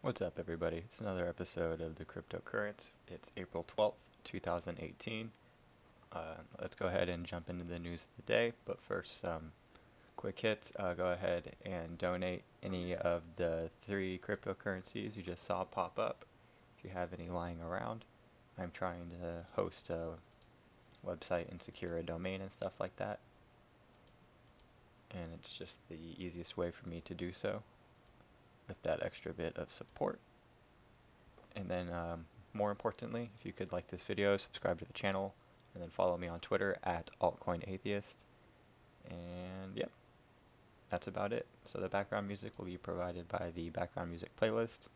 What's up, everybody? It's another episode of the Cryptocurrents. It's April 12th, 2018. Let's go ahead and jump into the news of the day. But first, some quick hits. Go ahead and donate any of the 3 cryptocurrencies you just saw pop up. If you have any lying around, I'm trying to host a website and secure a domain and stuff like that. And it's just the easiest way for me to do so, with that extra bit of support. And then more importantly, if you could like this video, subscribe to the channel, and then follow me on Twitter at altcoinatheist. And yep, that's about it. So the background music will be provided by the background music playlist.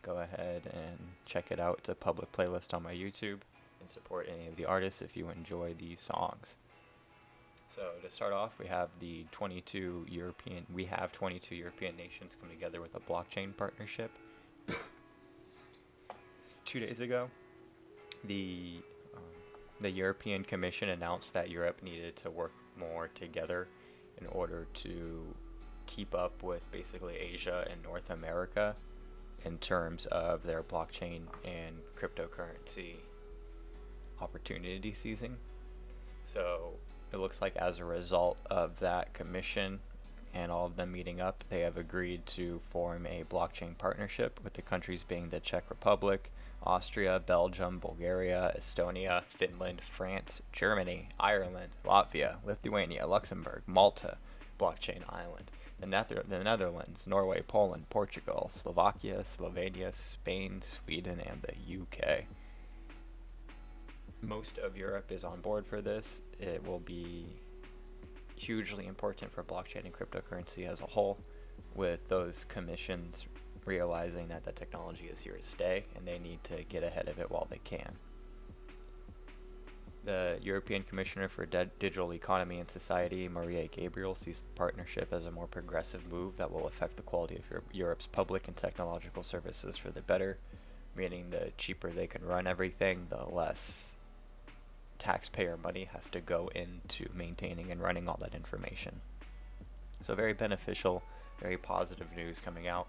Go ahead and check it out. It's a public playlist on my YouTube, and support any of the artists if you enjoy these songs. So to start off, we have 22 European nations come together with a blockchain partnership. 2 days ago, the European Commission announced that Europe needed to work more together in order to keep up with basically Asia and North America in terms of their blockchain and cryptocurrency opportunity seizing. So it looks like as a result of that commission and all of them meeting up, they have agreed to form a blockchain partnership, with the countries being the Czech Republic, Austria, Belgium, Bulgaria, Estonia, Finland, France, Germany, Ireland, Latvia, Lithuania, Luxembourg, Malta, blockchain island, the Netherlands, Norway, Poland, Portugal, Slovakia, Slovenia, Spain, Sweden, and the UK. Most of Europe is on board for this. It will be hugely important for blockchain and cryptocurrency as a whole, with those commissions realizing that the technology is here to stay and they need to get ahead of it while they can. The European Commissioner for Digital Economy and Society, Maria Gabriel, sees the partnership as a more progressive move that will affect the quality of Europe's public and technological services for the better, meaning the cheaper they can run everything, the less taxpayer money has to go into maintaining and running all that information. So very beneficial, very positive news coming out.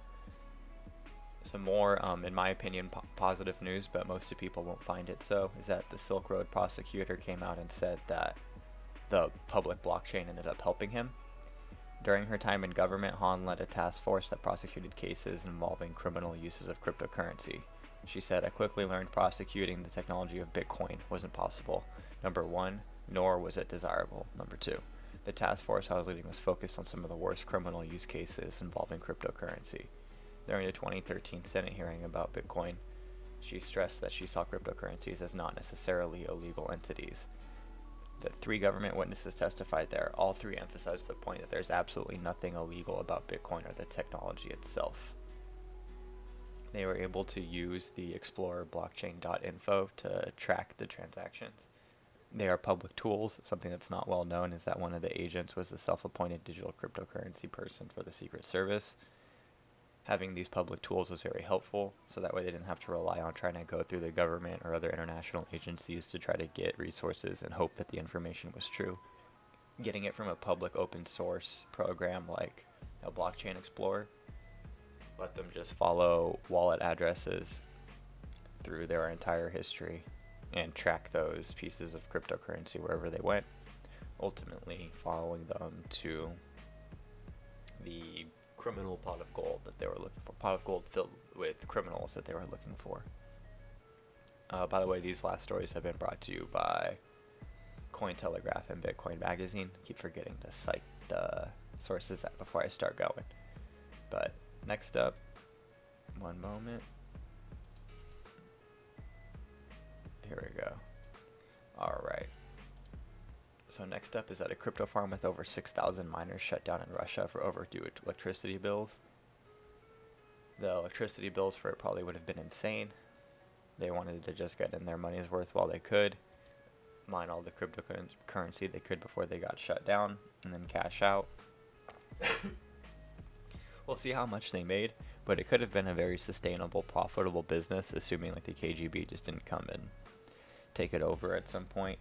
Some more, in my opinion, positive news, but most of people won't find it so, is that the Silk Road Prosecutor came out and said that the public blockchain ended up helping him. During her time in government, Han led a task force that prosecuted cases involving criminal uses of cryptocurrency. She said, "I quickly learned prosecuting the technology of Bitcoin wasn't possible. Number 1, nor was it desirable. Number 2, the task force I was leading was focused on some of the worst criminal use cases involving cryptocurrency." During the 2013 Senate hearing about Bitcoin, she stressed that she saw cryptocurrencies as not necessarily illegal entities. The 3 government witnesses testified there. All 3 emphasized the point that there's absolutely nothing illegal about Bitcoin or the technology itself. They were able to use the Explorer blockchain.info to track the transactions. They are public tools. Something that's not well known is that one of the agents was the self-appointed digital cryptocurrency person for the Secret Service. Having these public tools was very helpful, so that way they didn't have to rely on trying to go through the government or other international agencies to try to get resources and hope that the information was true. Getting it from a public open source program like a Blockchain Explorer let them just follow wallet addresses through their entire history and track those pieces of cryptocurrency wherever they went, ultimately following them to the criminal pot of gold that they were looking for, pot of gold filled with criminals that they were looking for. By the way, these last stories have been brought to you by Cointelegraph and Bitcoin Magazine. I keep forgetting to cite the sources before I start going. But next up, one moment. Here we go. Alright. So next up is that a crypto farm with over 6,000 miners shut down in Russia for overdue electricity bills. The electricity bills for it probably would have been insane. They wanted to just get in their money's worth while they could, mine all the cryptocurrency they could before they got shut down, and then cash out. We'll see how much they made, but it could have been a very sustainable, profitable business, assuming like the KGB just didn't come and take it over at some point.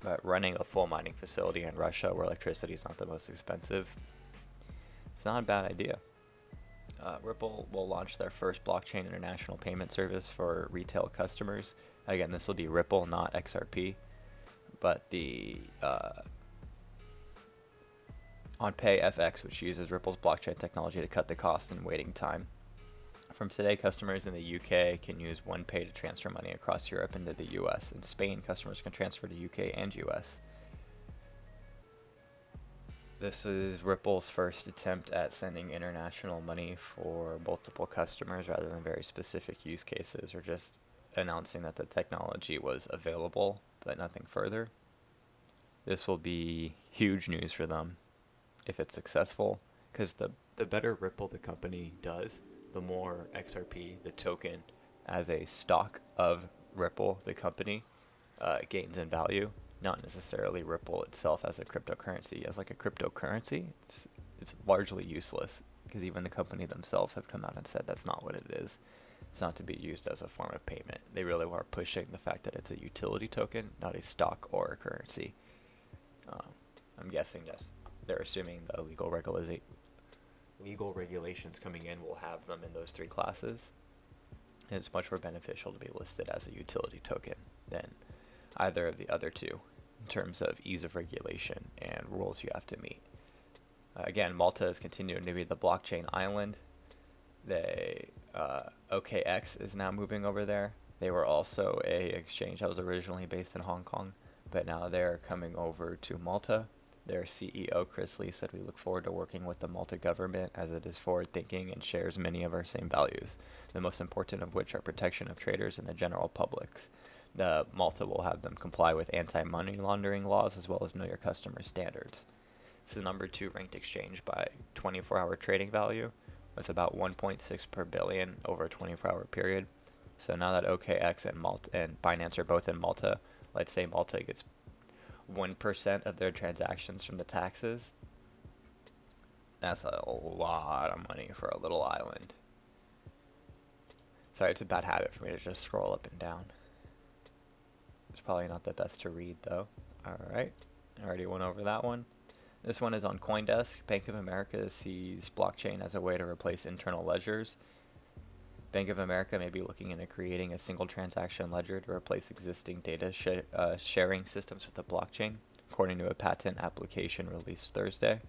But running a full mining facility in Russia where electricity is not the most expensive, it's not a bad idea. Ripple will launch their first blockchain international payment service for retail customers. Again, this will be Ripple, not XRP. But the OnPay FX, which uses Ripple's blockchain technology to cut the cost and waiting time. From today, customers in the UK can use OnePay to transfer money across Europe into the US. In Spain, customers can transfer to UK and US. This is Ripple's first attempt at sending international money for multiple customers rather than very specific use cases, or just announcing that the technology was available, but nothing further. This will be huge news for them if it's successful, because the better Ripple the company does, the more XRP, the token, as a stock of Ripple, the company, gains in value. Not necessarily Ripple itself as a cryptocurrency. As like a cryptocurrency, it's largely useless, because even the company themselves have come out and said that's not what it is. It's not to be used as a form of payment. They really are pushing the fact that it's a utility token, not a stock or a currency. I'm guessing just they're assuming the legal regulations coming in will have them in those three classes. And it's much more beneficial to be listed as a utility token than either of the other two in terms of ease of regulation and rules you have to meet. Again, Malta is continuing to be the blockchain island. OKX is now moving over there. They were also a exchange that was originally based in Hong Kong, but now they're coming over to Malta. Their CEO, Chris Lee, said, "We look forward to working with the Malta government as it is forward-thinking and shares many of our same values, the most important of which are protection of traders and the general public. The Malta will have them comply with anti-money laundering laws as well as know your customer standards." It's the number 2 ranked exchange by 24-hour trading value, with about 1.6 per billion over a 24-hour period. So now that OKX and Malta and Binance are both in Malta, let's say Malta gets 1% of their transactions from the taxes. That's a lot of money for a little island. Sorry, it's a bad habit for me to just scroll up and down. It's probably not the best to read, though. Alright, I already went over that one. This one is on CoinDesk. Bank of America sees blockchain as a way to replace internal ledgers. Bank of America may be looking into creating a single transaction ledger to replace existing data sharing systems with the blockchain, according to a patent application released Thursday.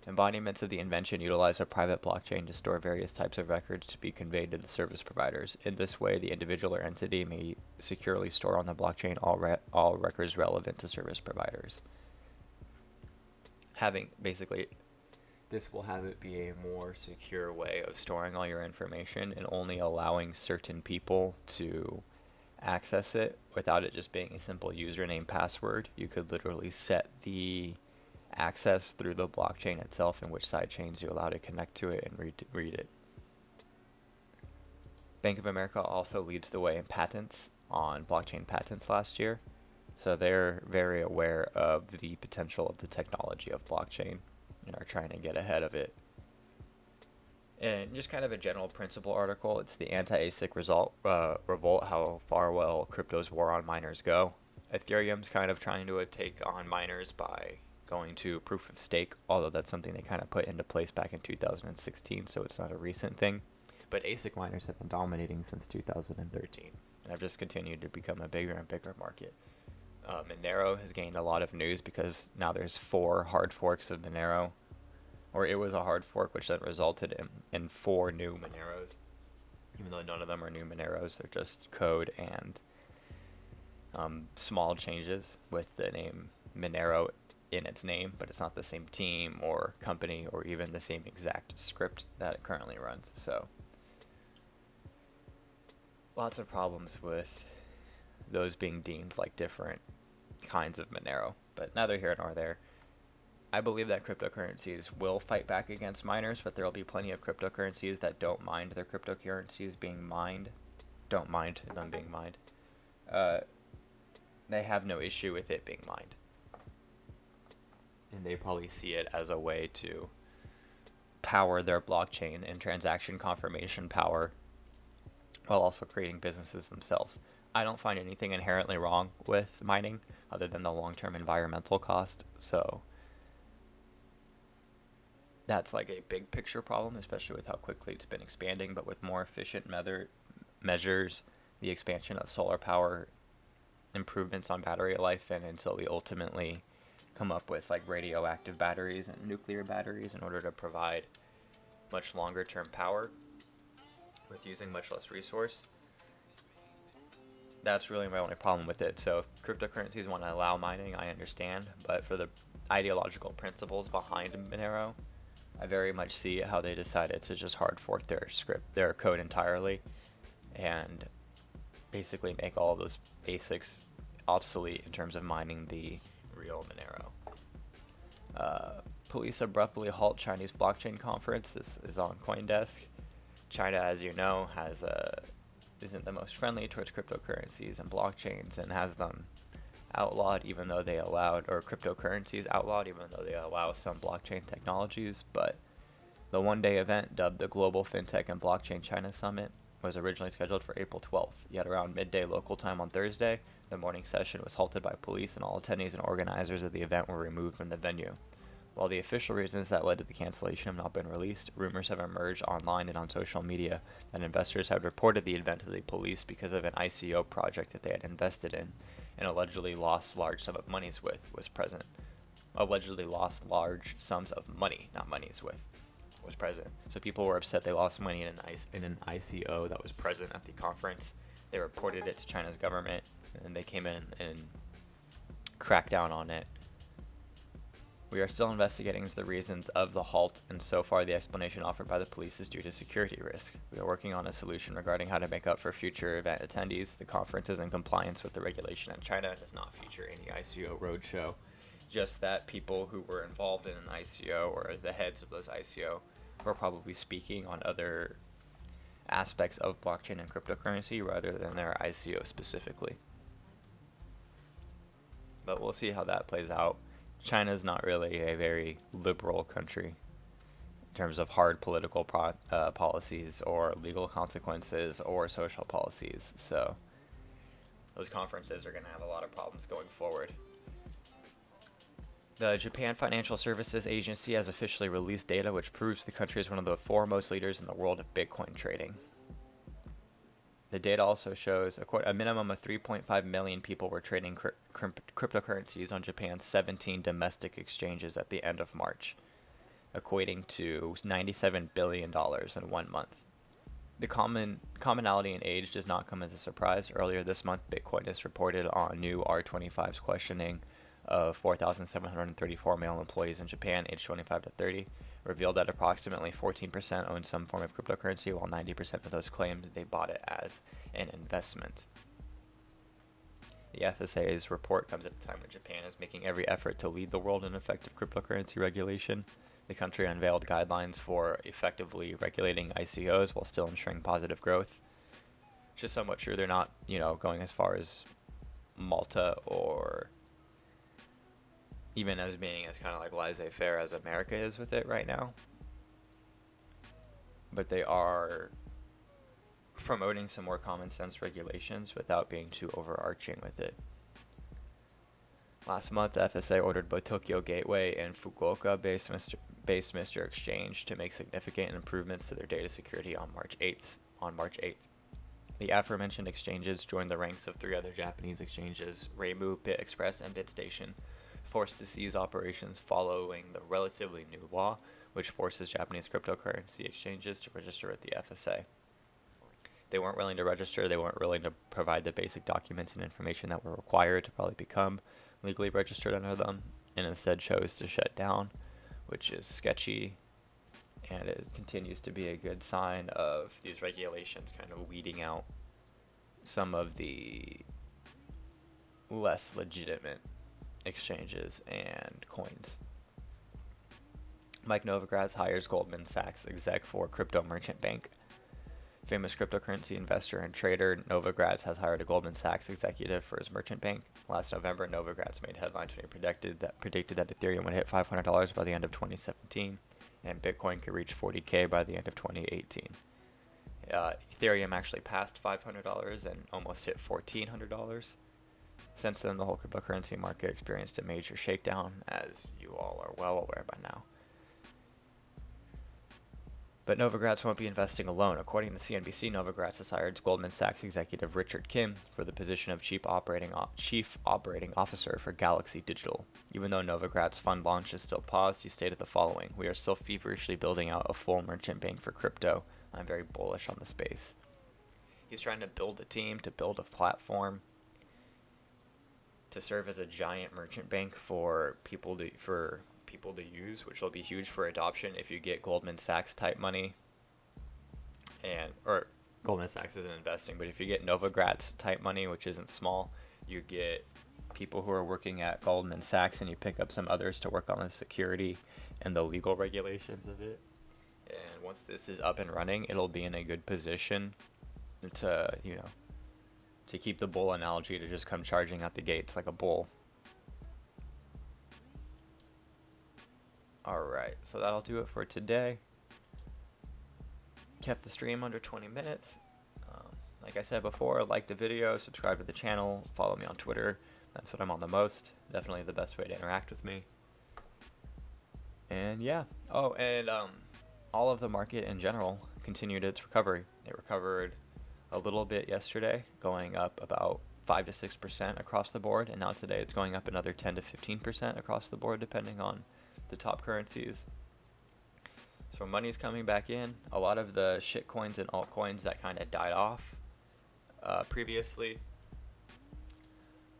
Embodiments of the invention utilize a private blockchain to store various types of records to be conveyed to the service providers. In this way, the individual or entity may securely store on the blockchain all records relevant to service providers. This will have it be a more secure way of storing all your information and only allowing certain people to access it without it just being a simple username password. You could literally set the access through the blockchain itself and which side chains you allow to connect to it and read it. Bank of America also leads the way in patents on blockchain patents last year, so they're very aware of the potential of the technology of blockchain and are trying to get ahead of it. And just kind of a general principle article, it's the anti-ASIC revolt, how far will crypto's war on miners go. Ethereum's kind of trying to take on miners by going to proof of stake, although that's something they kind of put into place back in 2016, so it's not a recent thing. But ASIC miners have been dominating since 2013, and have just continued to become a bigger and bigger market. Monero has gained a lot of news because now there's 4 hard forks of Monero, or it was a hard fork which then resulted in 4 new Moneros, even though none of them are new Moneros. They're just code and small changes with the name Monero in its name, but it's not the same team or company or even the same exact script that it currently runs. So lots of problems with those being deemed like different kinds of Monero, but neither here nor there. I believe that cryptocurrencies will fight back against miners, but there will be plenty of cryptocurrencies that don't mind their cryptocurrencies being mined. Don't mind them being mined. They have no issue with it being mined. And they probably see it as a way to power their blockchain and transaction confirmation power while also creating businesses themselves. I don't find anything inherently wrong with mining other than the long-term environmental cost. So That's like a big picture problem, especially with how quickly it's been expanding. But with more efficient measures, the expansion of solar power, improvements on battery life, and until we ultimately come up with like radioactive batteries and nuclear batteries in order to provide much longer term power with using much less resource. That's really my only problem with it. So if cryptocurrencies want to allow mining, I understand, but for the ideological principles behind Monero, I very much see how they decided to just hard fork their code entirely, and basically make all of those basics obsolete in terms of mining the real Monero. Police abruptly halt Chinese blockchain conference. This is on CoinDesk. China, as you know, isn't the most friendly towards cryptocurrencies and blockchains, and has them outlawed even though they allowed, or cryptocurrencies outlawed even though they allow some blockchain technologies. But the one-day event, dubbed the Global FinTech and Blockchain China Summit, was originally scheduled for April 12th. Yet around midday local time on Thursday, the morning session was halted by police, and all attendees and organizers of the event were removed from the venue. While the official reasons that led to the cancellation have not been released, rumors have emerged online and on social media that investors had reported the event to the police because of an ICO project that they had invested in and allegedly lost large sums of monies with was present. Allegedly lost large sums of money, not monies with, was present. So people were upset they lost money in an ICO that was present at the conference. They reported it to China's government, and they came in and cracked down on it. We are still investigating into the reasons of the halt, and so far the explanation offered by the police is due to security risk. We are working on a solution regarding how to make up for future event attendees. The conference is in compliance with the regulation in China and does not feature any ICO roadshow. Just that people who were involved in an ICO or the heads of those ICO were probably speaking on other aspects of blockchain and cryptocurrency rather than their ICO specifically. But we'll see how that plays out. China's not really a very liberal country in terms of hard political policies or legal consequences or social policies. So those conferences are going to have a lot of problems going forward. The Japan Financial Services Agency has officially released data which proves the country is one of the foremost leaders in the world of Bitcoin trading. The data also shows a minimum of 3.5 million people were trading cryptocurrencies on Japan's 17 domestic exchanges at the end of March, equating to $97 billion in 1 month. The commonality in age does not come as a surprise. Earlier this month, Bitcoinist reported on new R25's questioning of 4,734 male employees in Japan aged 25 to 30, revealed that approximately 14% owned some form of cryptocurrency, while 90% of those claimed they bought it as an investment. The FSA's report comes at a time when Japan is making every effort to lead the world in effective cryptocurrency regulation. The country unveiled guidelines for effectively regulating ICOs while still ensuring positive growth. Which is somewhat true. They're not, going as far as Malta or even as being as kind of like laissez-faire as America is with it right now. But they are promoting some more common sense regulations without being too overarching with it. Last month, the FSA ordered both Tokyo Gateway and Fukuoka-based Mr. Exchange to make significant improvements to their data security on March 8th. The aforementioned exchanges joined the ranks of 3 other Japanese exchanges, Reimu, BitExpress, and BitStation, forced to cease operations following the relatively new law, which forces Japanese cryptocurrency exchanges to register with the FSA. They weren't willing to register, they weren't willing to provide the basic documents and information that were required to probably become legally registered under them, and instead chose to shut down, which is sketchy, and it continues to be a good sign of these regulations kind of weeding out some of the less legitimate exchanges and coins. Mike Novogratz hires Goldman Sachs exec for crypto merchant bank. Famous cryptocurrency investor and trader Novogratz has hired a Goldman Sachs executive for his merchant bank. Last November, Novogratz made headlines when he predicted that Ethereum would hit $500 by the end of 2017, and Bitcoin could reach 40K by the end of 2018. Ethereum actually passed $500 and almost hit $1,400. Since then, the whole cryptocurrency market experienced a major shakedown, as you all are well aware by now. But Novogratz won't be investing alone. According to CNBC, Novogratz has hired Goldman Sachs executive Richard Kim for the position of Chief Operating Officer for Galaxy Digital. Even though Novogratz fund launch is still paused, he stated the following: "We are still feverishly building out a full merchant bank for crypto. I'm very bullish on the space." He's trying to build a team, to build a platform, to serve as a giant merchant bank for people to use, which will be huge for adoption if you get Goldman Sachs type money, or Goldman Sachs isn't investing, but if you get Novogratz type money, which isn't small, you get people who are working at Goldman Sachs, and you pick up some others to work on the security and the legal regulations of it. And once this is up and running, it'll be in a good position to, to keep the bull analogy, to just come charging out the gates like a bull. Alright, so that'll do it for today. Kept the stream under 20 minutes. Like I said before, like the video, subscribe to the channel, follow me on Twitter. That's what I'm on the most. Definitely the best way to interact with me. And yeah. Oh, and all of the market in general continued its recovery. It recovered a little bit yesterday, going up about 5 to 6% across the board, and now today it's going up another 10 to 15% across the board, depending on the top currencies. So money's coming back in. A lot of the shit coins and altcoins that kind of died off previously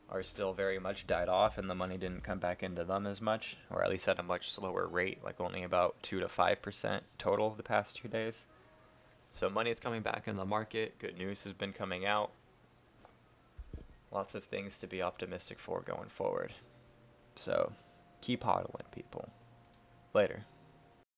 are still very much died off, and the money didn't come back into them as much, or at least at a much slower rate, like only about 2 to 5% total the past 2 days. So money is coming back in the market. Good news has been coming out. Lots of things to be optimistic for going forward. So keep hodling, people. Later.